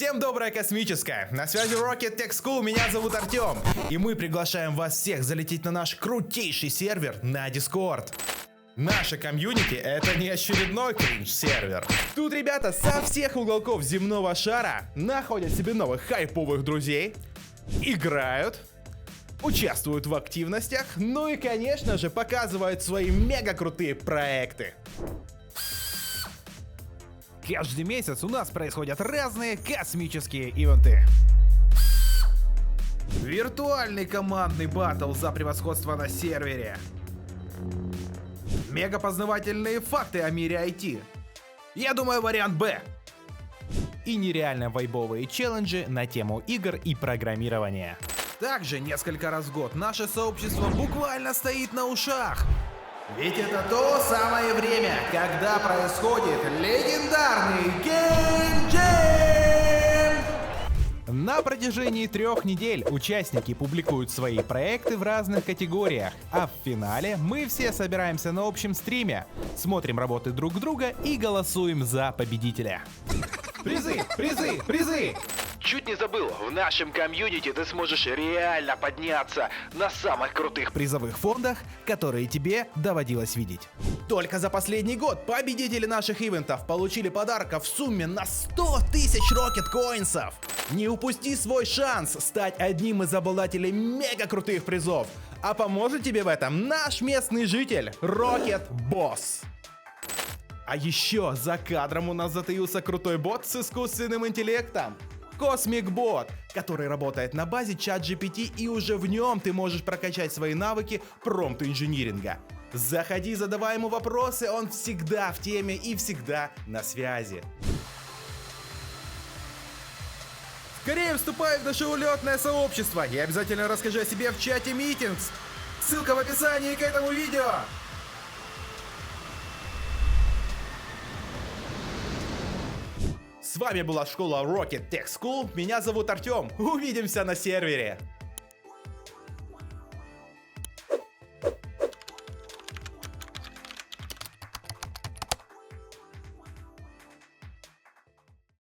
Всем доброе космическое! На связи Rocket Tech School, меня зовут Артем. И мы приглашаем вас всех залететь на наш крутейший сервер на Discord. Наша комьюнити — это не очередной кринж-сервер. Тут ребята со всех уголков земного шара находят себе новых хайповых друзей, играют, участвуют в активностях, ну и, конечно же, показывают свои мега крутые проекты. Каждый месяц у нас происходят разные космические ивенты. Виртуальный командный баттл за превосходство на сервере. Мегапознавательные факты о мире IT. Я думаю, вариант Б. И нереально вайбовые челленджи на тему игр и программирования. Также несколько раз в год наше сообщество буквально стоит на ушах. Ведь это то самое время, когда происходит легендарный Game Jam! На протяжении 3 недель участники публикуют свои проекты в разных категориях, а в финале мы все собираемся на общем стриме, смотрим работы друг друга и голосуем за победителя. Призы, призы, призы! Чуть не забыл, в нашем комьюнити ты сможешь реально подняться на самых крутых Призовых фондах, которые тебе доводилось видеть. Только за последний год победители наших ивентов получили подарков в сумме на 100 тысяч Rocket Coins'ов. Не упусти свой шанс стать одним из обладателей мега крутых призов. А поможет тебе в этом наш местный житель Rocket Boss. А еще за кадром у нас затаился крутой бот с искусственным интеллектом. Cosmic Bot, который работает на базе ChatGPT, и уже в нем ты можешь прокачать свои навыки промпт-инжиниринга. Заходи, задавай ему вопросы, он всегда в теме и всегда на связи. Скорее вступай в наше улетное сообщество и обязательно расскажи о себе в чате Meetings. Ссылка в описании к этому видео. С вами была школа Rocket Tech School, меня зовут Артем, увидимся на сервере.